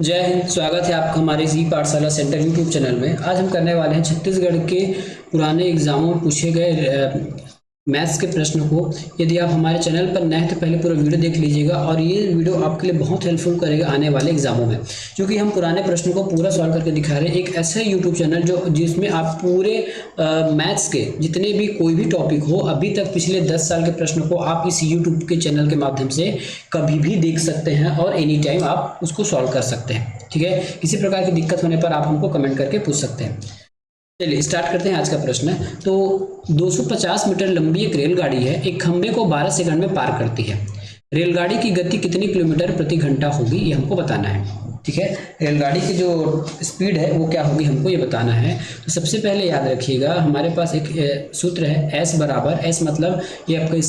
जय हिंद। स्वागत है आपका हमारे इसी पाठशाला सेंटर यूट्यूब चैनल में। आज हम करने वाले हैं छत्तीसगढ़ के पुराने एग्जामों में पूछे गए मैथ्स के प्रश्नों को। यदि आप हमारे चैनल पर नए हैं तो पहले पूरा वीडियो देख लीजिएगा और ये वीडियो आपके लिए बहुत हेल्पफुल करेगा आने वाले एग्जामों में, क्योंकि हम पुराने प्रश्नों को पूरा सॉल्व करके दिखा रहे हैं। एक ऐसा यूट्यूब चैनल जिसमें आप पूरे मैथ्स के जितने भी कोई भी टॉपिक हो अभी तक पिछले 10 साल के प्रश्नों को आप इस यूट्यूब के चैनल के माध्यम से कभी भी देख सकते हैं और एनी टाइम आप उसको सॉल्व कर सकते हैं। ठीक है, किसी प्रकार की दिक्कत होने पर आप हमको कमेंट करके पूछ सकते हैं। चलिए स्टार्ट करते हैं आज का प्रश्न। तो 250 मीटर लंबी एक रेलगाड़ी है, एक खंबे को 12 सेकंड में पार करती है। रेलगाड़ी की गति कितनी किलोमीटर प्रति घंटा होगी, ये हमको बताना है। ठीक है, रेलगाड़ी की जो स्पीड है वो क्या होगी हमको ये बताना है। तो सबसे पहले याद रखिएगा हमारे पास एक सूत्र है एस बराबर, एस मतलब ये आपका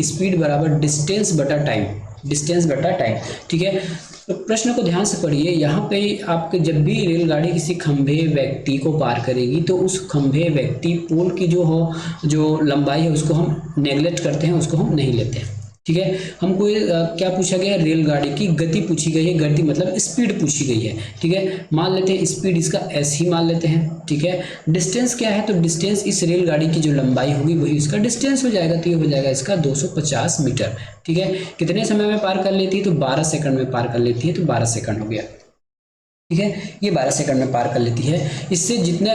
स्पीड बराबर डिस्टेंस बटा टाइम, डिस्टेंस बटा टाइम। ठीक है, तो प्रश्न को ध्यान से पढ़िए। यहाँ पे आपके जब भी रेलगाड़ी किसी खंभे व्यक्ति को पार करेगी तो उस खंभे व्यक्ति पोल की जो लंबाई है उसको हम नेगलेक्ट करते हैं, उसको हम नहीं लेते हैं। ठीक है, हमको क्या पूछा गया है, रेलगाड़ी की गति पूछी गई है। गति मतलब स्पीड पूछी गई है। ठीक है, मान लेते हैं स्पीड इसका एस ही मान लेते हैं। ठीक है, डिस्टेंस क्या है, तो डिस्टेंस इस रेलगाड़ी की जो लंबाई होगी वही इसका डिस्टेंस हो जाएगा, तो ये हो जाएगा इसका 250 मीटर। ठीक है, कितने समय में पार कर लेती है, तो 12 सेकंड में पार कर लेती है, तो 12 सेकंड हो गया। ठीक है, ये 12 सेकंड में पार कर लेती है। इससे जितना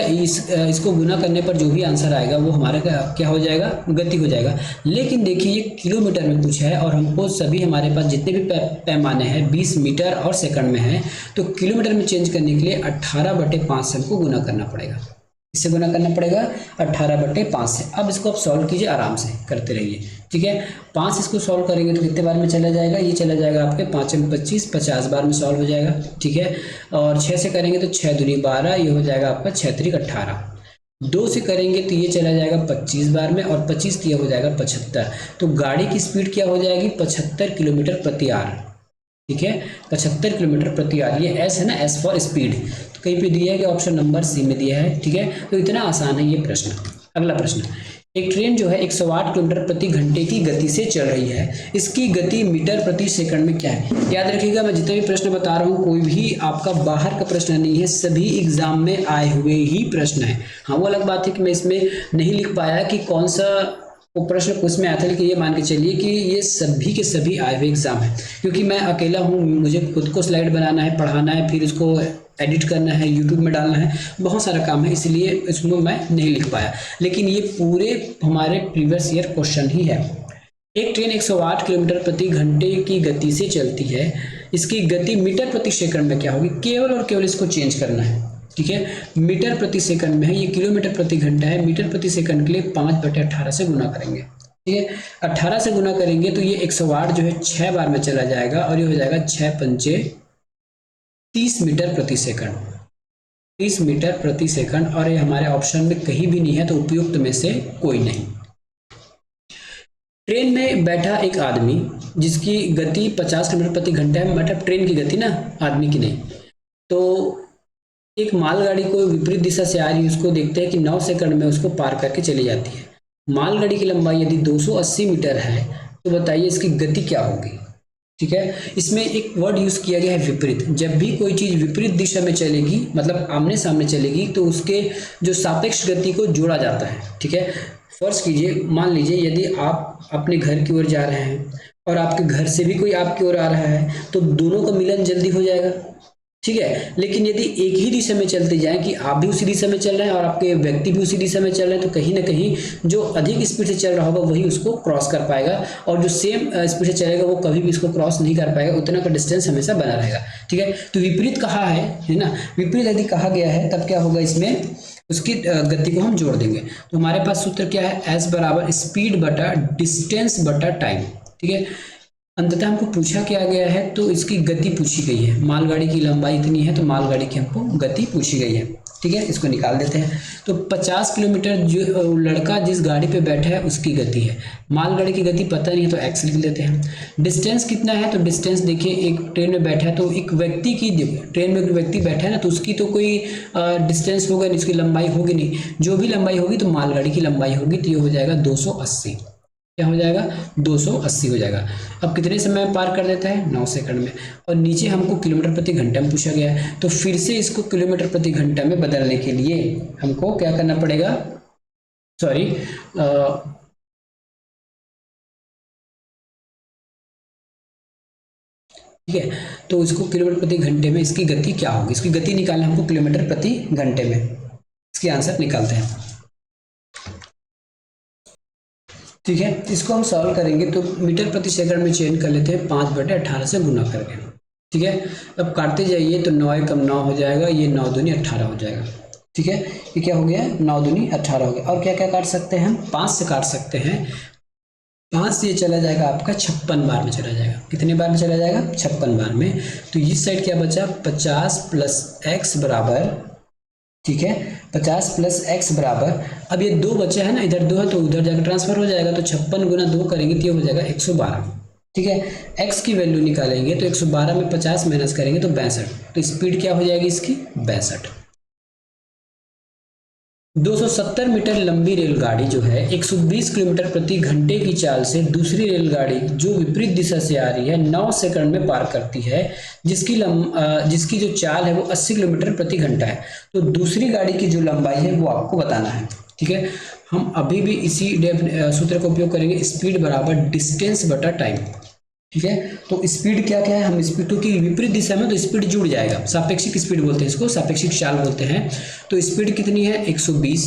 इसको गुना करने पर जो भी आंसर आएगा वो हमारा क्या हो जाएगा, गति हो जाएगा। लेकिन देखिए ये किलोमीटर में पूछा है और हमको सभी हमारे पास जितने भी पैमाने हैं 20 मीटर और सेकंड में है, तो किलोमीटर में चेंज करने के लिए 18/5 से हमको गुना करना पड़ेगा। इससे गुना करना पड़ेगा 18/5 से। अब इसको आप सॉल्व कीजिए, आराम से करते रहिए। ठीक है, 5 इसको सॉल्व करेंगे तो कितने बार में चला जाएगा, ये चला जाएगा आपके 5 में 25, 50 बार में सॉल्व हो जाएगा। ठीक है, और 6 से करेंगे तो 6 दूनी 12, ये हो जाएगा आपका 6 त्रिक 18। 2 से करेंगे तो ये चला जाएगा 25 बार में और 25 ये हो जाएगा 75। तो गाड़ी की स्पीड क्या हो जाएगी, 75 किलोमीटर प्रति आवर। ठीक है, 75 किलोमीटर प्रति आवर। ये एस है ना, एस फॉर स्पीड, तो कहीं पे दिया है कि ऑप्शन नंबर सी में दिया है। ठीक है, तो इतना आसान है ये प्रश्न। अगला प्रश्न, एक ट्रेन जो है 108 किलोमीटर प्रति घंटे की गति से चल रही है, इसकी गति मीटर प्रति सेकंड में क्या है। याद रखिएगा मैं जितने भी प्रश्न बता रहा हूँ कोई भी आपका बाहर का प्रश्न नहीं है, सभी एग्जाम में आए हुए ही प्रश्न है। हाँ, वो अलग बात है कि मैं इसमें नहीं लिख पाया कि कौन सा वो प्रश्न उसमें आया था, लेकिन ये मान के चलिए कि ये सभी के सभी आए हुए एग्जाम है, क्योंकि मैं अकेला हूँ, मुझे खुद को स्लाइड बनाना है, पढ़ाना है, फिर इसको एडिट करना है, यूट्यूब में डालना है, बहुत सारा काम है, इसलिए इसमें मैं नहीं लिख पाया। लेकिन ये पूरे हमारे प्रीवियस ईयर क्वेश्चन ही है। एक ट्रेन 108 किलोमीटर प्रति घंटे की गति से चलती है, इसकी गति मीटर प्रति सेकंड में क्या होगी, केवल और केवल इसको चेंज करना है। ठीक है, मीटर प्रति सेकंड में है, ये किलोमीटर प्रति घंटा है, मीटर प्रति सेकंड के लिए 5/18 से गुना करेंगे। ठीक है, 18 से गुना करेंगे तो ये 108 जो है 6 बार में चला जाएगा और ये हो जाएगा 6 पंचे 30 मीटर प्रति सेकंड, 30 मीटर प्रति सेकंड। और ये हमारे ऑप्शन में कहीं भी नहीं है, तो उपयुक्त में से कोई नहीं। ट्रेन में बैठा एक आदमी जिसकी गति 50 किलोमीटर प्रति घंटा है, मतलब ट्रेन की गति ना, आदमी की नहीं। तो एक मालगाड़ी को विपरीत दिशा से आ रही है, उसको देखते हैं कि 9 सेकंड में उसको पार करके चली जाती है। मालगाड़ी की लंबाई यदि 280 मीटर है तो बताइए इसकी गति क्या होगी। ठीक है, इसमें एक वर्ड यूज किया गया है विपरीत। जब भी कोई चीज विपरीत दिशा में चलेगी, मतलब आमने सामने चलेगी, तो उसके जो सापेक्ष गति को जोड़ा जाता है। ठीक है, फर्ज कीजिए, मान लीजिए यदि आप अपने घर की ओर जा रहे हैं और आपके घर से भी कोई आपकी ओर आ रहा है, तो दोनों का मिलन जल्दी हो जाएगा। ठीक है, लेकिन यदि एक ही दिशा में चलते जाएं कि आप भी उसी दिशा में चल रहे हैं और आपके व्यक्ति भी उसी दिशा में चल रहे हैं, तो कहीं ना कहीं जो अधिक स्पीड से चल रहा होगा वही उसको क्रॉस कर पाएगा, और जो सेम स्पीड से चलेगा वो कभी भी इसको क्रॉस नहीं कर पाएगा, उतना का डिस्टेंस हमेशा बना रहेगा। ठीक है, तो विपरीत कहा है ना, विपरीत यदि कहा गया है तब क्या होगा, इसमें उसकी गति को हम जोड़ देंगे। तो हमारे पास सूत्र क्या है, एस बराबर स्पीड बटा डिस्टेंस बटा टाइम। ठीक है, अंततः हमको पूछा क्या गया है, तो इसकी गति पूछी गई है। मालगाड़ी की लंबाई इतनी है तो मालगाड़ी की हमको गति पूछी गई है। ठीक है, इसको निकाल देते हैं। तो 50 किलोमीटर जो लड़का जिस गाड़ी पे बैठा है उसकी गति है, मालगाड़ी की गति पता नहीं है तो एक्स लिख देते हैं। डिस्टेंस कितना है, तो डिस्टेंस देखिए, एक ट्रेन में बैठा है तो एक व्यक्ति की, ट्रेन में एक व्यक्ति बैठा है ना, तो उसकी तो कोई डिस्टेंस होगा नहीं, उसकी लंबाई होगी नहीं, जो भी लंबाई होगी तो मालगाड़ी की लंबाई होगी, तो ये हो जाएगा 280। क्या हो जाएगा 280 हो जाएगा। अब कितने समय में पार कर देता है 9 सेकंड में। और नीचे हमको किलोमीटर प्रति घंटा में पूछा गया है, तो फिर से इसको किलोमीटर प्रति घंटा में बदलने के लिए हमको क्या करना पड़ेगा, सॉरी ठीक है, तो इसको किलोमीटर प्रति घंटे में इसकी गति क्या होगी, इसकी गति निकालना हमको किलोमीटर प्रति घंटे में, इसकी आंसर निकालते हैं। ठीक है, इसको हम सॉल्व करेंगे तो मीटर प्रति सेकंड में चेंज कर लेते हैं 5/18 से गुना करके। ठीक है, अब काटते जाइए तो 9 एकम 9 हो जाएगा, ये 9 दूनी 18 हो जाएगा। ठीक है, ये क्या हो गया 9 दूनी 18 हो गया। और क्या क्या काट सकते हैं हम, 5 से काट सकते हैं। 5 से ये चला जाएगा आपका 56 बार में चला जाएगा। कितने बार में चला जाएगा 56 बार में। तो इस साइड क्या बचा 50 + x बराबर, ठीक है 50 + x बराबर, अब ये 2 बचे हैं ना, इधर 2 है तो उधर जाकर ट्रांसफर हो जाएगा, तो 56 × 2 करेंगे तो ये हो जाएगा 112। ठीक है, x की वैल्यू निकालेंगे तो 112 में 50 माइनस करेंगे तो 62, तो स्पीड क्या हो जाएगी इसकी 62। 270 मीटर लंबी रेलगाड़ी जो है 120 किलोमीटर प्रति घंटे की चाल से दूसरी रेलगाड़ी जो विपरीत दिशा से आ रही है 9 सेकंड में पार करती है, जिसकी जो चाल है वो 80 किलोमीटर प्रति घंटा है। तो दूसरी गाड़ी की जो लंबाई है वो आपको बताना है। ठीक है, हम अभी भी इसी सूत्र का उपयोग करेंगे, स्पीड बराबर डिस्टेंस बटा टाइम। ठीक है, तो स्पीड क्या क्या है, हम स्पीड तो की विपरीत दिशा में तो स्पीड जुड़ जाएगा, सापेक्षिक स्पीड बोलते हैं इसको, सापेक्षिक चाल बोलते हैं। तो स्पीड कितनी है 120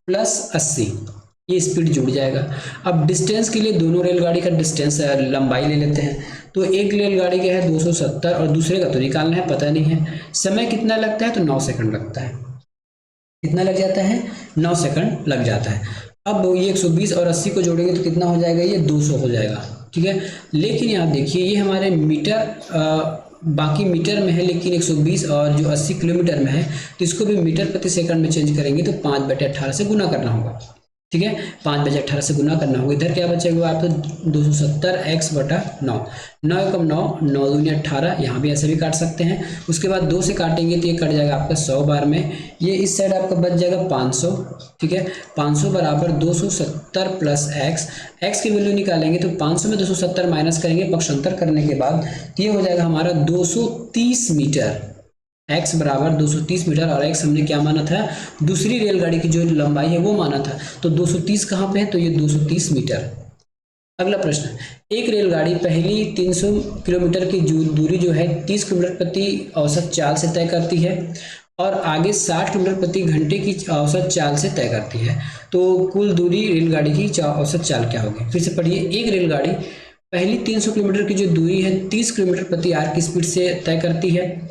+ 80, ये स्पीड जुड़ जाएगा। अब डिस्टेंस के लिए दोनों रेलगाड़ी का डिस्टेंस लंबाई ले लेते हैं, तो एक रेलगाड़ी का है 270 और दूसरे का तो निकालना है, पता नहीं है। समय कितना लगता है तो 9 सेकंड लगता है। कितना लग जाता है 9 सेकंड लग जाता है। अब ये 120 और 80 को जोड़ेंगे तो कितना हो जाएगा, ये 200 हो जाएगा। ठीक है, लेकिन यहाँ देखिए ये हमारे मीटर बाकी मीटर में है, लेकिन 120 और जो 80 किलोमीटर में है, तो इसको भी मीटर प्रति सेकंड में चेंज करेंगे तो 5/18 से गुना करना होगा। ठीक है, 5/18 से गुना करना होगा। इधर क्या बचेगा आप तो 270x/9, 9 एकम 9, 9 दूनी 18, यहाँ भी ऐसे भी काट सकते हैं। उसके बाद 2 से काटेंगे तो ये कट जाएगा आपका 100 बार में, ये इस साइड आपका बच जाएगा 500। ठीक है, 500 बराबर 270 + x, x की वैल्यू निकालेंगे तो 500 में 270 माइनस करेंगे पक्षांतर करने के बाद, तो ये हो जाएगा हमारा 230 मीटर। x बराबर 230 मीटर, और x हमने क्या माना था, दूसरी रेलगाड़ी की जो लंबाई है वो माना था, तो 230 कहाँ पे है, तो ये 230 मीटर। अगला प्रश्न, एक रेलगाड़ी पहली 300 किलोमीटर की दूरी जो है 30 किलोमीटर प्रति औसत चाल से तय करती है और आगे 60 किलोमीटर प्रति घंटे की औसत चाल से तय करती है, तो कुल दूरी रेलगाड़ी की औसत चाल क्या होगी। फिर से पढ़िए, एक रेलगाड़ी पहली 300 किलोमीटर की जो दूरी है 30 किलोमीटर प्रति आवर की स्पीड से तय करती है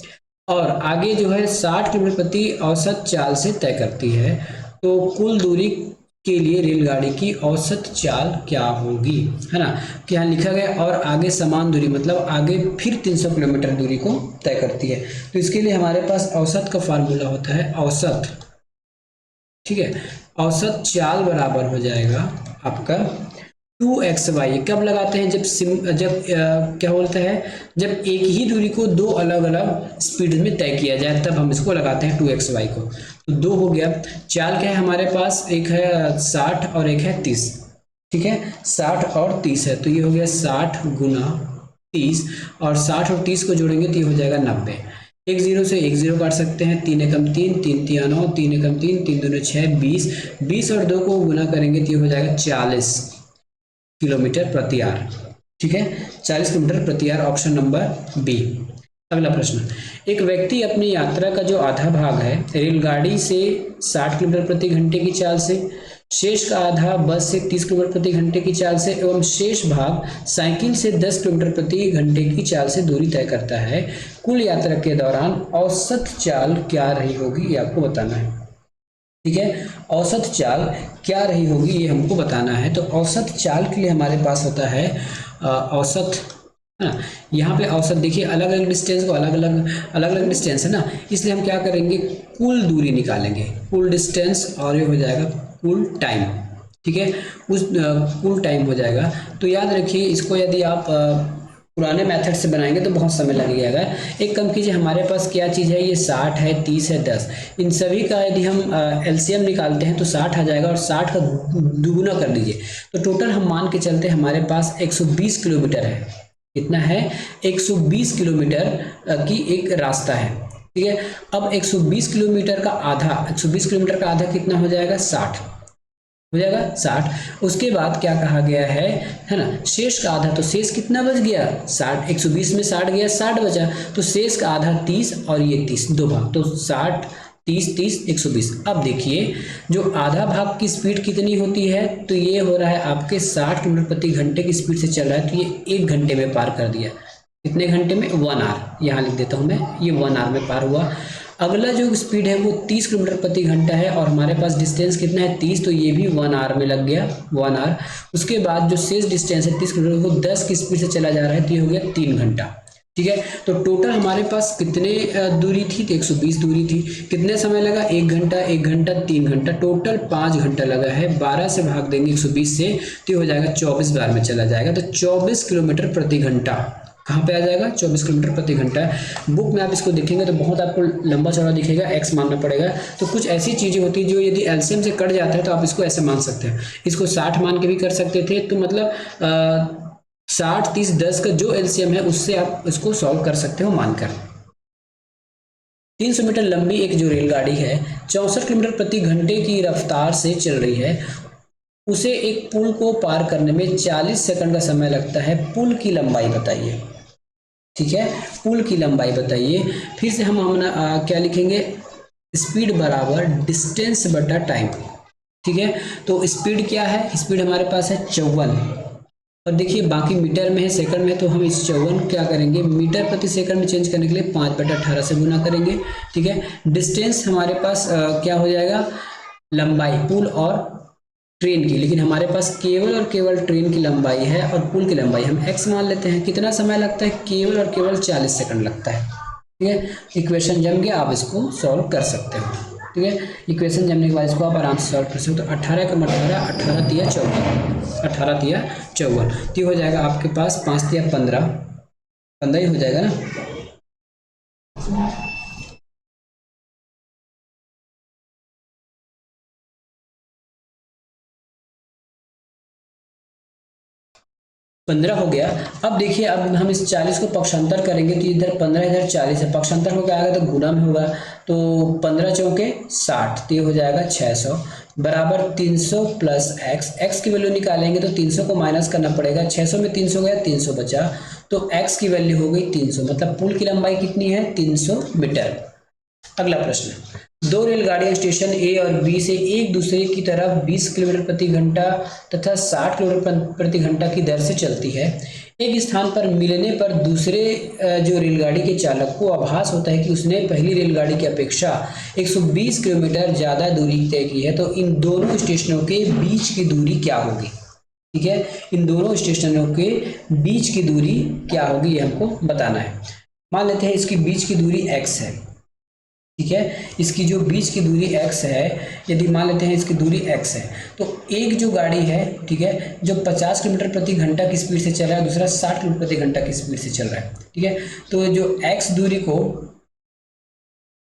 और आगे जो है 60 किलोमीटर प्रति औसत चाल से तय करती है, तो कुल दूरी के लिए रेलगाड़ी की औसत चाल क्या होगी, है ना। कि यहाँ लिखा गया और आगे समान दूरी, मतलब आगे फिर 300 किलोमीटर दूरी को तय करती है, तो इसके लिए हमारे पास औसत का फार्मूला होता है औसत। ठीक है, औसत चाल बराबर हो जाएगा आपका 2xy। कब लगाते हैं, जब क्या बोलते हैं, जब एक ही दूरी को दो अलग अलग स्पीड में तय किया जाए तब हम इसको लगाते हैं 2xy को। तो 2 हो गया। चाल क्या है हमारे पास, एक है 60 और एक है 30। ठीक है, 60 और 30 है, तो ये हो गया 60 × 30, और 60 और 30 को जोड़ेंगे तो ये हो जाएगा 90। एक 0 से एक 0 काट सकते हैं, 3 एकम 3, 3 तिया 9, 3 एकम 3, 3 दूनी 6, 20, 20 और 2 को गुना करेंगे तो ये हो जाएगा 40 किलोमीटर प्रति आवर। ठीक है, 40 किलोमीटर प्रति आवर, ऑप्शन नंबर बी। अगला प्रश्न, एक व्यक्ति अपनी यात्रा का जो आधा भाग है रेलगाड़ी से 60 किलोमीटर प्रति घंटे की चाल से, शेष का आधा बस से 30 किलोमीटर प्रति घंटे की चाल से एवं शेष भाग साइकिल से 10 किलोमीटर प्रति घंटे की चाल से दूरी तय करता है, कुल यात्रा के दौरान औसत चाल क्या रही होगी ये आपको बताना है। ठीक है, औसत चाल क्या रही होगी ये हमको बताना है। तो औसत चाल के लिए हमारे पास होता है औसत, है ना। यहाँ पे औसत देखिए, अलग अलग डिस्टेंस को अलग अलग डिस्टेंस है ना, इसलिए हम क्या करेंगे, कुल दूरी निकालेंगे, कुल डिस्टेंस, और ये हो जाएगा कुल टाइम। ठीक है, उस कुल टाइम हो जाएगा। तो याद रखिए इसको, यदि आप पुराने मेथड से बनाएंगे तो बहुत समय लग जाएगा। एक काम कीजिए, हमारे पास क्या चीज़ है, ये 60 है, 30 है, 10, इन सभी का यदि हम एलसीएम निकालते हैं तो 60 आ जाएगा और 60 का दुगुना कर दीजिए तो टोटल हम मान के चलते हमारे पास 120 किलोमीटर है। कितना है? 120 किलोमीटर की एक रास्ता है। ठीक है, अब 120 किलोमीटर का आधा, 120 किलोमीटर का आधा कितना हो जाएगा? 60 हो जाएगा, 60। उसके बाद क्या कहा गया है ना, शेष का आधा, तो शेष कितना बच गया? 60, 120 में 60 गया, 60 बचा, तो शेष का आधा 30 और ये 30, दो भाग, तो 60 30 30 120। अब देखिए जो आधा भाग की स्पीड कितनी होती है, तो ये हो रहा है आपके 60 किलोमीटर प्रति घंटे की स्पीड से चल रहा है, तो ये 1 घंटे में पार कर दिया। कितने घंटे में? 1 आवर, यहाँ लिख देता हूँ मैं, ये 1 आवर में पार हुआ। अगला जो स्पीड है वो 30 किलोमीटर प्रति घंटा है और हमारे पास डिस्टेंस कितना है? 30, तो ये भी 1 आवर में लग गया, 1 आवर। उसके बाद जो शेष डिस्टेंस है 30 किलोमीटर, वो 10 की स्पीड से चला जा रहा है, तो ये हो गया 3 घंटा। ठीक है, तो टोटल हमारे पास कितने दूरी थी? तो 120 दूरी थी। कितने समय लगा? 1 घंटा, 1 घंटा 3 घंटा, टोटल 5 घंटा लगा है। 12 से भाग देंगे 120 से तो हो जाएगा 24 बार में चला जाएगा, तो 24 किलोमीटर प्रति घंटा कहाँ पे आ जाएगा? 24 किलोमीटर प्रति घंटा। बुक में आप इसको देखेंगे तो बहुत आपको लंबा चौड़ा दिखेगा, एक्स मानना पड़ेगा। तो कुछ ऐसी चीज़ें होती है जो यदि एलसीएम से कट जाता है तो आप इसको ऐसे मान सकते हैं, इसको 60 मान के भी कर सकते थे। तो मतलब 60 30 10 का जो एलसीएम है उससे आप इसको सॉल्व कर सकते हो मानकर। 300 मीटर लंबी एक जो रेलगाड़ी है 64 किलोमीटर प्रति घंटे की रफ्तार से चल रही है, उसे एक पुल को पार करने में 40 सेकंड का समय लगता है। पुल की लंबाई बताइए। ठीक है, पुल की लंबाई बताइए। फिर से हम क्या लिखेंगे? स्पीड बराबर डिस्टेंस बटा टाइम। ठीक है, तो स्पीड क्या है? स्पीड हमारे पास है 54, और देखिए बाकी मीटर में है, सेकंड में, तो हम इस 54 क्या करेंगे? मीटर प्रति सेकंड में चेंज करने के लिए 5/18 से गुना करेंगे। ठीक है, डिस्टेंस हमारे पास क्या हो जाएगा? लंबाई पुल और ट्रेन की, लेकिन हमारे पास केवल और केवल ट्रेन की लंबाई है और पुल की लंबाई हम x मान लेते हैं। कितना समय लगता है? केवल और केवल 40 सेकंड लगता है। ठीक है, इक्वेशन जम गया, आप इसको सॉल्व कर सकते हो। ठीक है, इक्वेशन जमने के बाद इसको आप आराम से सॉल्व कर सकते हो। तो 18 का 18, 18 तिया 54, 18 तिया 54, तो हो जाएगा आपके पास 5 तिया 15, 15 ही हो जाएगा ना। 15 हो गया। अब देखिए, अब हम इस 40 को पक्षांतर करेंगे तो इधर 15 इधर 40 है, पक्षांतर हो आएगा तो गुणा में होगा, तो 15 चौके 60, तो ये हो जाएगा 600 बराबर 300 प्लस एक्स। एक्स की वैल्यू निकालेंगे तो 300 को माइनस करना पड़ेगा, 600 में 300 गया, 300 बचा, तो एक्स की वैल्यू हो गई 300, मतलब पुल की लंबाई कितनी है? 300 मीटर। अगला प्रश्न, दो रेलगाड़ियां स्टेशन ए और बी से एक दूसरे की तरफ 20 किलोमीटर प्रति घंटा तथा 60 किलोमीटर प्रति घंटा की दर से चलती है। एक स्थान पर मिलने पर दूसरे जो रेलगाड़ी के चालक को आभास होता है कि उसने पहली रेलगाड़ी की अपेक्षा 120 किलोमीटर ज़्यादा दूरी तय की है, तो इन दोनों स्टेशनों के बीच की दूरी क्या होगी? ठीक है, इन दोनों स्टेशनों के बीच की दूरी क्या होगी ये हमको बताना है। मान लेते हैं इसकी बीच की दूरी x है। ठीक है, इसकी जो बीच की दूरी x है, यदि मान लेते हैं इसकी दूरी x है, तो एक जो गाड़ी है, ठीक है, जो 50 किलोमीटर प्रति घंटा की स्पीड से चल रहा है, दूसरा 60 किलोमीटर प्रति घंटा की स्पीड से चल रहा है। ठीक है, तो जो x दूरी को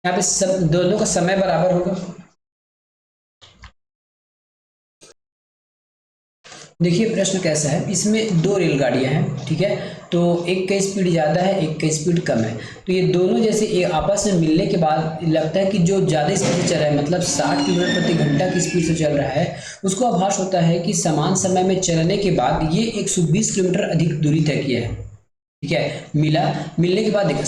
यहाँ पे दोनों का समय बराबर होगा। देखिए प्रश्न कैसा है, इसमें दो रेलगाड़ियां हैं। ठीक है, तो एक का स्पीड ज़्यादा है, एक का स्पीड कम है, तो ये दोनों जैसे ये आपस में मिलने के बाद लगता है कि जो ज़्यादा स्पीड से चल रहा है, मतलब 60 किलोमीटर प्रति घंटा की स्पीड से चल रहा है, उसको आभास होता है कि समान समय में चलने के बाद ये 120 किलोमीटर अधिक दूरी तय किया है। ठीक है, मिलने के बाद देखिए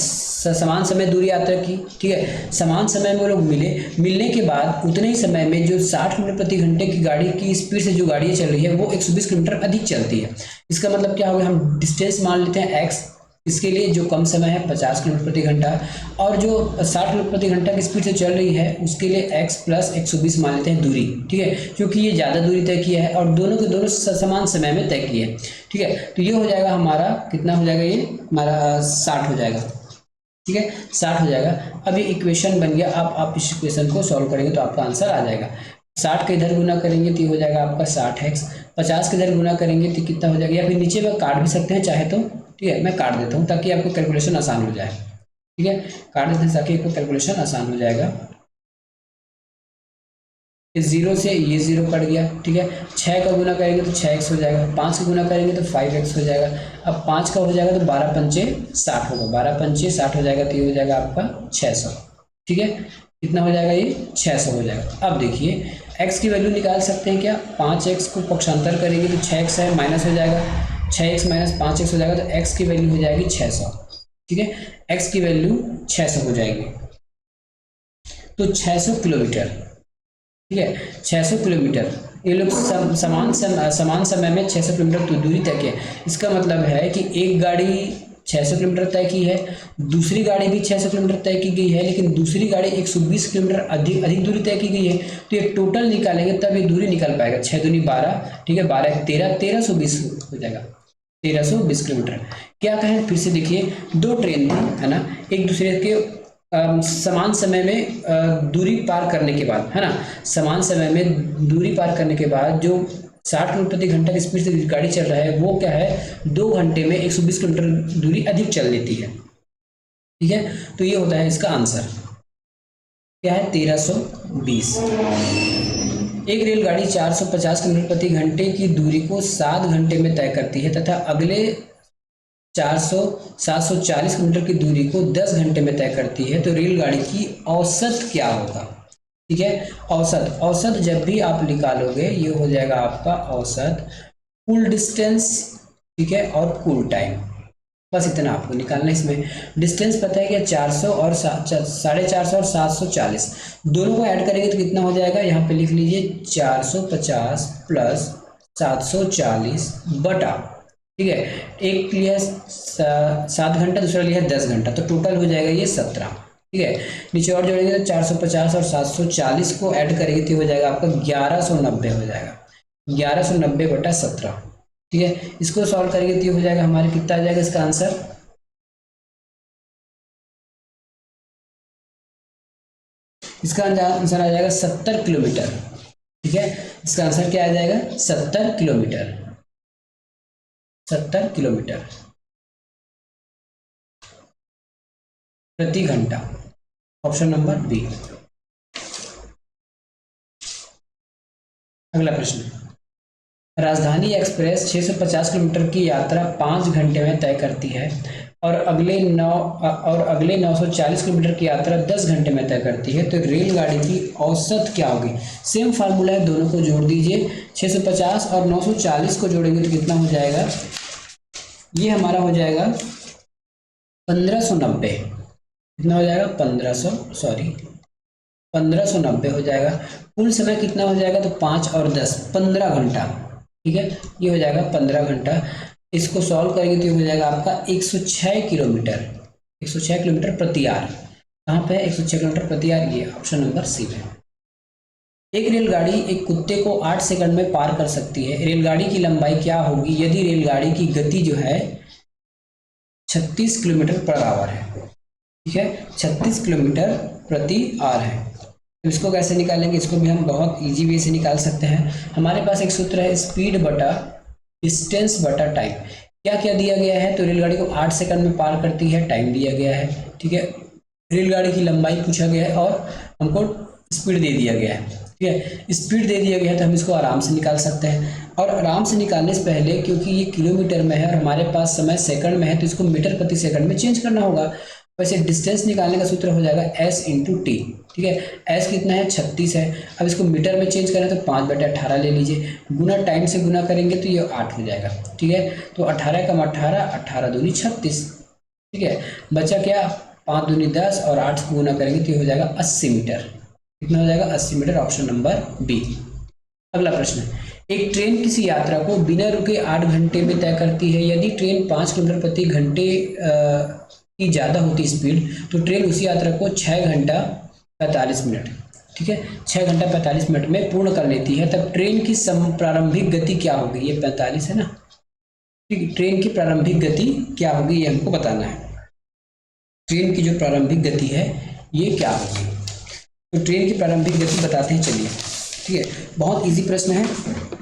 समान समय दूरी यात्रा की। ठीक है, समान समय में वो लोग मिलने के बाद उतने ही समय में जो 60 किलोमीटर प्रति घंटे की गाड़ी की स्पीड से जो गाड़ियाँ चल रही है वो 120 किलोमीटर अधिक चलती है। इसका मतलब क्या होगा? हम डिस्टेंस मान लेते हैं x, इसके लिए जो कम समय है 50 किलोमीटर प्रति घंटा, और जो 60 किलोमीटर प्रति घंटा की स्पीड से चल रही है उसके लिए x प्लस 120 मान लेते हैं दूरी। ठीक है, क्योंकि ये ज़्यादा दूरी तय किया है और दोनों के दोनों समान समय में तय किए हैं। ठीक है, तो ये हो जाएगा हमारा कितना हो जाएगा? ये हमारा 60 हो जाएगा। ठीक है, 60 हो जाएगा। अब ये इक्वेशन बन गया। अब आप इस इक्वेशन को सॉल्व करेंगे तो आपका आंसर आ जाएगा। 60 के इधर गुना करेंगे तो ये हो जाएगा आपका 60x, 50 के इधर गुना करेंगे तो कितना हो जाएगा, या फिर नीचे में काट भी सकते हैं चाहे तो। ठीक है, मैं काट देता हूँ ताकि आपको कैलकुलेशन आसान हो जाए। ठीक है, काट देते हैं ताकि आपको कैलकुलेशन आसान हो जाएगा। इस जीरो से ये जीरो कट गया। ठीक है, 6 का गुना करेंगे तो 6x हो जाएगा, 5 का गुना करेंगे तो 5x हो जाएगा। अब 5 का हो जाएगा तो 12 पंचे 60 होगा, 12 पंचे 60 हो जाएगा तो ये हो जाएगा आपका 600। ठीक है, कितना हो जाएगा ये 600 हो जाएगा। अब देखिए x की वैल्यू निकाल सकते हैं क्या, 5x को पक्षांतर करेंगे तो 6x है माइनस हो जाएगा, 6x माइनस 5x हो जाएगा तो x की वैल्यू हो जाएगी 600। ठीक है, x की वैल्यू 600 हो जाएगी, तो 600 किलोमीटर। ठीक है, 600 किलोमीटर ये लोग समान समय में 600 किलोमीटर तो दूरी तय किया। इसका मतलब है कि एक गाड़ी 600 किलोमीटर तय की है, दूसरी गाड़ी भी 600 किलोमीटर तय की गई है, लेकिन दूसरी गाड़ी 120 किलोमीटर अधिक दूरी तय की गई है। तो ये टोटल निकालेंगे तब ये दूरी निकल पाएगा। 6 दूनी 12, ठीक है, 12 13, 1320 हो जाएगा, 1320 किलोमीटर। क्या कहें फिर से देखिए, दो ट्रेन थी है ना, एक दूसरे के समान समय में दूरी पार करने के बाद है ना, समान समय में दूरी पार करने के बाद जो 60 किलोमीटर प्रति घंटा की स्पीड से गाड़ी चल रहा है वो क्या है 2 घंटे में 120 किलोमीटर दूरी अधिक चल लेती है। ठीक है, तो ये होता है इसका आंसर क्या है 1320। एक रेलगाड़ी 450 किलोमीटर प्रति घंटे की दूरी को 7 घंटे में तय करती है तथा अगले 740 किलोमीटर की दूरी को 10 घंटे में तय करती है, तो रेलगाड़ी की औसत क्या होगा। ठीक है, औसत जब भी आप निकालोगे ये हो जाएगा आपका औसत, कुल डिस्टेंस, ठीक है, और कुल टाइम, बस इतना आपको निकालना है। इसमें डिस्टेंस पता है कि 400 और 450 और 740 दोनों को ऐड करेंगे तो कितना हो जाएगा, यहाँ पे लिख लीजिए 450 प्लस 740 बटा, ठीक है, एक लिया 7 घंटा, दूसरा लिया 10 घंटा, तो टोटल हो जाएगा ये 17। ठीक है, नीचे और जोड़ेंगे तो 450 और 740 को ऐड करेंगे तो हो जाएगा आपका 1190 हो जाएगा, 1190 बटा 17। ठीक है, इसको सॉल्व करेंगे तो ये हो जाएगा हमारे कितना आ जाएगा इसका आंसर, इसका आंसर आ जाएगा 70 किलोमीटर। ठीक है, इसका आंसर क्या आ जाएगा 70 किलोमीटर, 70 किलोमीटर प्रति घंटा, ऑप्शन नंबर बी। अगला प्रश्न, राजधानी एक्सप्रेस 650 किलोमीटर की यात्रा 5 घंटे में तय करती है और अगले 940 किलोमीटर की यात्रा 10 घंटे में तय करती है, तो रेलगाड़ी की औसत क्या होगी। सेम फार्मूला है, दोनों को जोड़ दीजिए, 650 और 940 को जोड़ेंगे तो कितना हो जाएगा, ये हमारा हो जाएगा 1590, कितना हो जाएगा 1590 हो जाएगा। कुल समय कितना हो जाएगा, तो 5 और 10 15 घंटा। ठीक है, ये हो जाएगा 15 घंटा। इसको सॉल्व करेंगे तो ये हो जाएगा आपका 106 किलोमीटर, 106 किलोमीटर प्रति आवर। कहाँ पे 106 किलोमीटर प्रति आवर, ये ऑप्शन नंबर सी है। एक रेलगाड़ी एक कुत्ते को 8 सेकंड में पार कर सकती है, रेलगाड़ी की लंबाई क्या होगी यदि रेलगाड़ी की गति जो है 36 किलोमीटर पर आवर है। ठीक है, 36 किलोमीटर प्रति आवर है। तो इसको कैसे निकालेंगे, इसको भी हम बहुत इजी वे से निकाल सकते हैं। हमारे पास एक सूत्र है, स्पीड बटा डिस्टेंस बटा टाइम। क्या क्या दिया गया है, तो रेलगाड़ी को 8 सेकंड में पार करती है, टाइम दिया गया है। ठीक है, रेलगाड़ी की लंबाई पूछा गया है और हमको स्पीड दे दिया गया है। ठीक है, स्पीड दे दिया गया है तो हम इसको आराम से निकाल सकते हैं। और आराम से निकालने से पहले, क्योंकि ये किलोमीटर में है और हमारे पास समय सेकंड में है, तो इसको मीटर प्रति सेकंड में चेंज करना होगा। वैसे डिस्टेंस निकालने का सूत्र हो जाएगा s इंटू टी। ठीक है, s कितना है 36 है। अब इसको मीटर में चेंज करें तो 5/18 ले लीजिए, गुना टाइम से गुना करेंगे तो ये 8 हो जाएगा। ठीक है, तो 18 कम 18, 18 दूनी 36। ठीक है, बचा क्या 5 दूनी 10 और 8 को गुना करेंगे तो ये हो जाएगा 80 मीटर। कितना हो जाएगा 80 मीटर, ऑप्शन नंबर बी। अगला प्रश्न, एक ट्रेन किसी यात्रा को बिना रुके 8 घंटे में तय करती है। यदि ट्रेन 5 किलोमीटर प्रति घंटे की ज़्यादा होती स्पीड, तो ट्रेन उसी यात्रा को 6 घंटा 45 मिनट, ठीक है, 6 घंटा 45 मिनट में पूर्ण कर लेती है। तब ट्रेन की प्रारंभिक गति क्या होगी, ये 45 है ना। ठीक, ट्रेन की प्रारंभिक गति क्या होगी ये हमको बताना है। ट्रेन की जो प्रारंभिक गति है ये क्या होगी, तो ट्रेन की प्रारंभिक गति बताते हैं, चलिए। ठीक है, बहुत इजी प्रश्न है।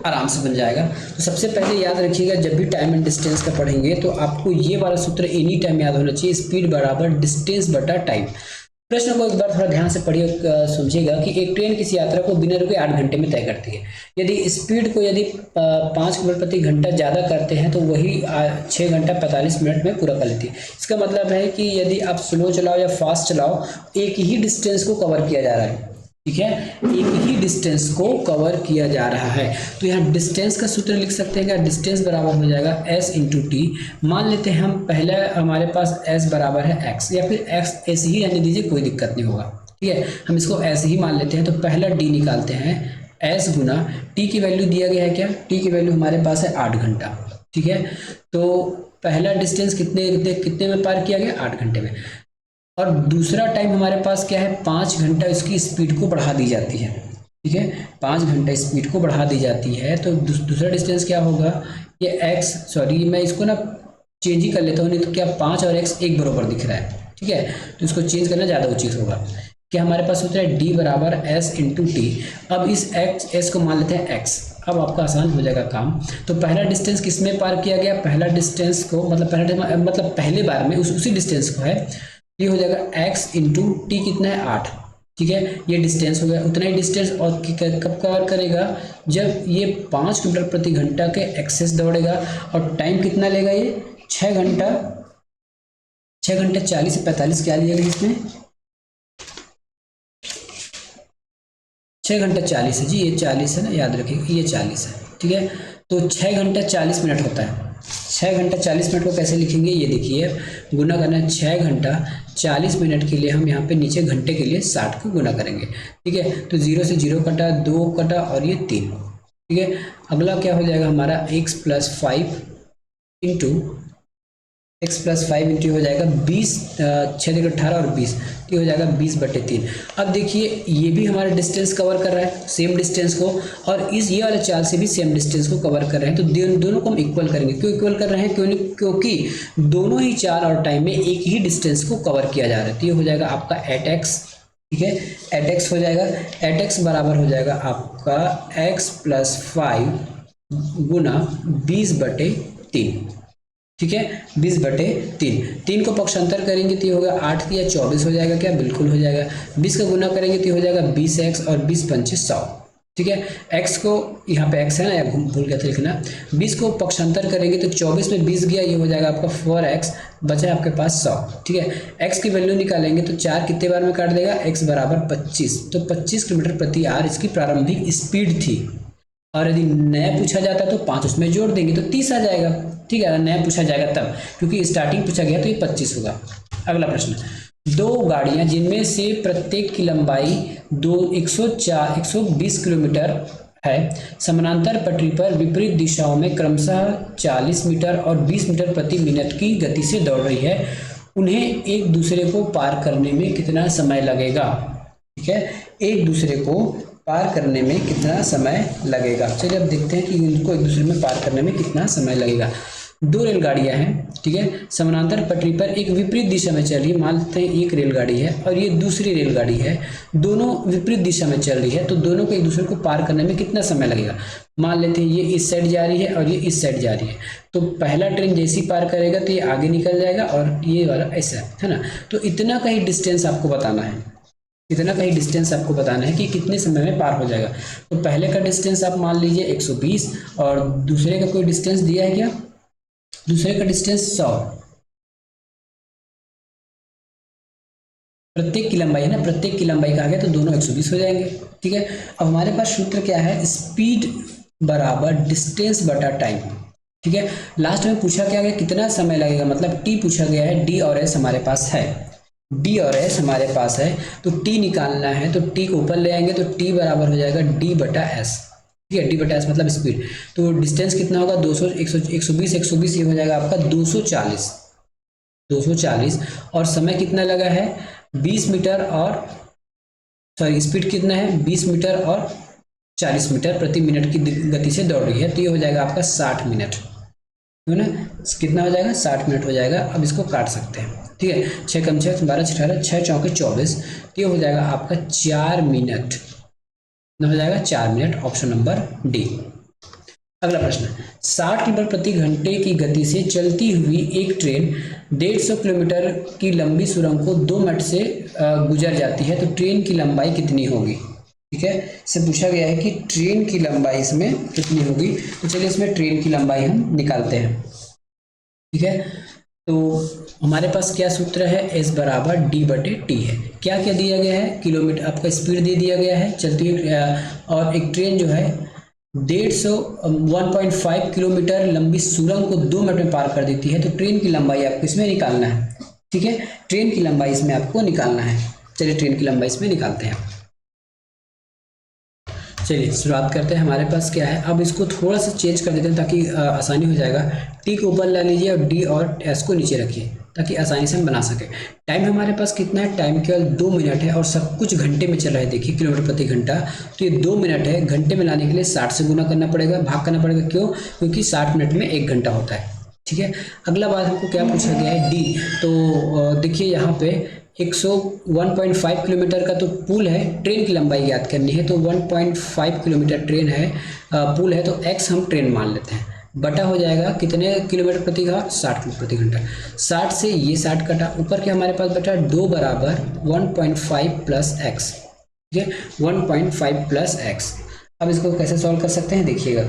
आराम से बन जाएगा। तो सबसे पहले याद रखिएगा, जब भी टाइम एंड डिस्टेंस का पढ़ेंगे तो आपको ये वाला सूत्र एनी टाइम याद होना चाहिए, स्पीड बराबर डिस्टेंस बटा टाइम। प्रश्न को एक बार थोड़ा ध्यान से पढ़िए, समझिएगा कि एक ट्रेन किसी यात्रा को बिना रुके 8 घंटे में तय करती है। यदि स्पीड को 5 किलोमीटर प्रति घंटा ज़्यादा करते हैं तो वही 6 घंटा 45 मिनट में पूरा कर लेती है। इसका मतलब है कि यदि आप स्लो चलाओ या फास्ट चलाओ, एक ही डिस्टेंस को कवर किया जा रहा है, ठीक है, एक ही डिस्टेंस को कवर किया जा रहा है। तो यहाँ डिस्टेंस का सूत्र लिख सकते हैं क्या, डिस्टेंस बराबर हो जाएगा s इंटू टी। मान लेते हैं हम पहले हमारे पास s बराबर है x, या फिर x ऐसे ही रहने दीजिए, कोई दिक्कत नहीं होगा, ठीक है, हम इसको ऐसे ही मान लेते हैं। तो पहला d निकालते हैं, s गुना t की वैल्यू दिया गया है क्या, t की वैल्यू हमारे पास है 8 घंटा, ठीक है। तो पहला डिस्टेंस कितने में पार किया गया, 8 घंटे में। और दूसरा टाइम हमारे पास क्या है, 5 घंटा इसकी स्पीड को बढ़ा दी जाती है, ठीक है, 5 घंटा स्पीड को बढ़ा दी जाती है। तो दूसरा डिस्टेंस क्या होगा, ये x, सॉरी मैं इसको ना चेंज ही कर लेता हूँ, नहीं तो क्या 5 और x एक बराबर दिख रहा है, ठीक है, तो इसको चेंज करना ज़्यादा उचित होगा। क्या हमारे पास होता है d बराबर s इंटू टी। अब इस s को मान लेते हैं x, अब आपका आसान हो जाएगा काम। तो पहला डिस्टेंस किस में पार किया गया, पहला डिस्टेंस को मतलब पहले बार में उसी डिस्टेंस को है, ये हो जाएगा x इंटू टी, कितना है 8, ठीक है, ये डिस्टेंस हो गया। उतना ही डिस्टेंस और कब कवर करेगा, जब ये 5 किलोमीटर प्रति घंटा के एक्सेस दौड़ेगा। और टाइम कितना लेगा, ये 6 घंटा 40 से 45 क्या लिया गया इसमें, 6 घंटा 40 है जी, ये 40 है ना, याद रखिएगा ये 40 है, ठीक है। तो 6 घंटा 40 मिनट होता है। 6 घंटा 40 मिनट को कैसे लिखेंगे, ये देखिए, गुना करना है 6 घंटा 40 मिनट के लिए हम यहाँ पे नीचे घंटे के लिए 60 को गुना करेंगे, ठीक है। तो 0 से 0 कटा, 2 कटा और ये 3, ठीक है। अगला क्या हो जाएगा हमारा x प्लस 5 इंटू हो जाएगा 20, 6 देखो 18 और 20, तो हो जाएगा 20/3। अब देखिए ये भी हमारा डिस्टेंस कवर कर रहा है, सेम डिस्टेंस को, और ये वाले चाल से भी सेम डिस्टेंस को कवर कर रहे हैं। तो दोनों को हम इक्वल करेंगे। क्यों इक्वल कर रहे हैं, क्योंकि दोनों ही चाल और टाइम में एक ही डिस्टेंस को कवर किया जा रहा है। तो ये हो जाएगा आपका 8x, ठीक है, 8x हो जाएगा। 8x बराबर हो जाएगा आपका x प्लस 5 गुना 20/3, ठीक है, 20/3। 3 को पक्षांतर करेंगे तो ये होगा 8 या 24 हो जाएगा क्या, बिल्कुल हो जाएगा। 20 का गुना करेंगे तो ये हो जाएगा 20x और 20 पंचे 100, ठीक है। x को यहाँ पे x है ना, या भूल गया था लिखना। 20 को पक्षांतर करेंगे तो 24 में 20 गया, ये हो जाएगा आपका 4x, बचा आपके पास 100, ठीक है। x की वैल्यू निकालेंगे तो 4 कितने बार में काट देगा, x बराबर 25। तो 25 किलोमीटर प्रति आवर इसकी प्रारंभिक स्पीड थी। और यदि नया पूछा जाता तो 5 उसमें जोड़ देंगे तो 30 आ जाएगा, ठीक है। अगर नया पूछा जाएगा तब, क्योंकि स्टार्टिंग पूछा गया तो ये 25 होगा। अगला प्रश्न, 2 गाड़ियां जिनमें से प्रत्येक की लंबाई 120 किलोमीटर है, समानांतर पटरी पर विपरीत दिशाओं में क्रमशः 40 मीटर और 20 मीटर प्रति मिनट की गति से दौड़ रही है, उन्हें एक दूसरे को पार करने में कितना समय लगेगा, ठीक है, एक दूसरे को पार करने में कितना समय लगेगा। चलिए अब देखते हैं कि इनको एक दूसरे में पार करने में कितना समय लगेगा। 2 रेलगाड़ियां हैं, ठीक है, समानांतर पटरी पर एक विपरीत दिशा में चल रही है। मान लेते हैं एक रेलगाड़ी है और ये दूसरी रेलगाड़ी है, दोनों विपरीत दिशा में चल रही है, तो दोनों को एक दूसरे को पार करने में कितना समय लगेगा। मान लेते हैं ये इस साइड जा रही है और ये इस साइड जा रही है, तो पहला ट्रेन जैसे ही पार करेगा तो ये आगे निकल जाएगा और ये वाला ऐसा है ना। तो इतना का ही डिस्टेंस आपको बताना है, इतना का ही डिस्टेंस आपको बताना है कि कितने समय में पार हो जाएगा। तो पहले का डिस्टेंस आप मान लीजिए 120 और दूसरे का कोई डिस्टेंस दिया है क्या, दूसरे का डिस्टेंस 100, प्रत्येक की लंबाई है ना, प्रत्येक की लंबाई कहा गया तो दोनों 120 हो जाएंगे, ठीक है। अब हमारे पास सूत्र क्या है, स्पीड बराबर डिस्टेंस बटा टाइम, ठीक है। लास्ट में पूछा क्या गया, कितना समय लगेगा, मतलब टी पूछा गया है, डी और एस हमारे पास है, डी और एस हमारे पास है, तो टी निकालना है तो टी को ऊपर ले आएंगे तो टी बराबर हो जाएगा डी बटा एस, ठीक है, डी बटा एस मतलब स्पीड। तो डिस्टेंस कितना होगा, 120 ये हो जाएगा आपका 240 और समय कितना लगा है 20 मीटर और सॉरी स्पीड कितना है 20 मीटर और 40 मीटर प्रति मिनट की गति से दौड़ रही है, तो ये हो जाएगा आपका 60 मिनट, है ना, कितना हो जाएगा 60 मिनट हो जाएगा। अब इसको काट सकते हैं, ठीक है, 6 कम 6 12 18 6 चौके 24, तो ये हो जाएगा आपका 4 मिनट, हो जाएगा 4 मिनट, ऑप्शन नंबर डी। अगला प्रश्न, 60 मीटर प्रति घंटे की गति से चलती हुई एक ट्रेन 150 किलोमीटर की लंबी सुरंग को 2 मिनट से गुजर जाती है, तो ट्रेन की लंबाई कितनी होगी? ठीक है, इससे पूछा गया है कि ट्रेन की लंबाई इसमें कितनी होगी। तो चलिए इसमें ट्रेन की लंबाई हम निकालते हैं। ठीक है, तो हमारे पास क्या सूत्र है, एस बराबर डी बटे टी है। क्या क्या दिया गया है, किलोमीटर आपका स्पीड दे दिया गया है चलती है, और एक ट्रेन जो है 1.5 किलोमीटर लंबी सुरंग को 2 मिनट में पार कर देती है, तो ट्रेन की लंबाई आपको इसमें निकालना है। ठीक है, ट्रेन की लंबाई इसमें आपको निकालना है। चलिए ट्रेन की लंबाई इसमें निकालते हैं। चलिए शुरुआत करते हैं। हमारे पास क्या है, अब इसको थोड़ा सा चेंज कर देते हैं ताकि आसानी हो जाएगा। टी को ऊपर ला लीजिए और डी और एस को नीचे रखिए ताकि आसानी से हम बना सके। टाइम हमारे पास कितना है, टाइम केवल 2 मिनट है और सब कुछ घंटे में चल रहा है। देखिए किलोमीटर प्रति घंटा, तो ये 2 मिनट है। घंटे में लाने के लिए 60 से गुना करना पड़ेगा, भाग करना पड़ेगा। क्यों? क्योंकि 60 मिनट में 1 घंटा होता है। ठीक है, अगला बात हमको क्या पूछा गया है, डी। तो देखिए यहाँ पे 101.5 किलोमीटर का तो पुल है, ट्रेन की लंबाई ज्ञात करनी है, तो 1.5 किलोमीटर ट्रेन है, पुल है, तो x हम ट्रेन मान लेते हैं, बटा हो जाएगा कितने किलोमीटर प्रति घंटा, 60 किलोमीटर प्रति घंटा। 60 से ये 60 कटा, ऊपर के हमारे पास बटा 2 बराबर 1.5 प्लस एक्स। ठीक है, 1.5 प्लस एक्स। अब इसको कैसे सॉल्व कर सकते हैं, देखिएगा।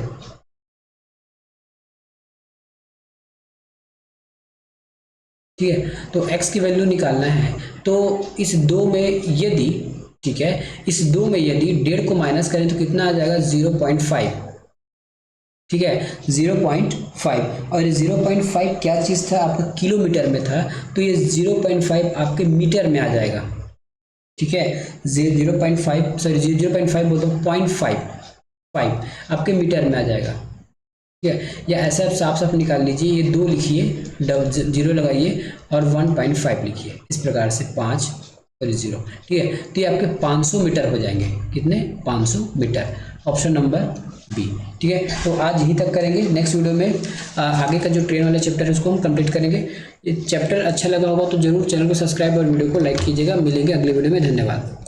ठीक है, तो x की वैल्यू निकालना है, तो इस 2 में यदि, ठीक है, इस 2 में यदि 1.5 को माइनस करें तो कितना आ जाएगा, 0.5। ठीक है, 0.5, और ये 0.5 क्या चीज़ था, आपका किलोमीटर में था, तो ये 0.5 आपके मीटर में आ जाएगा। ठीक है, 0.5 सॉरी 0.5 बोलते हो, 0.5 आपके मीटर में आ जाएगा। ठीक है, या ऐसा साफ साफ निकाल लीजिए, ये 2 लिखिए, 0 लगाइए और 1.5 लिखिए, इस प्रकार से 5 और 0। ठीक है, तो ये आपके 500 मीटर हो जाएंगे। कितने? 500 मीटर। Option number B. ठीक है, तो आज यहीं तक करेंगे। नेक्स्ट वीडियो में आगे का जो ट्रेन वाला चैप्टर है उसको हम कंप्लीट करेंगे। ये चैप्टर अच्छा लगा होगा तो जरूर चैनल को सब्सक्राइब और वीडियो को लाइक कीजिएगा। मिलेंगे अगले वीडियो में। धन्यवाद।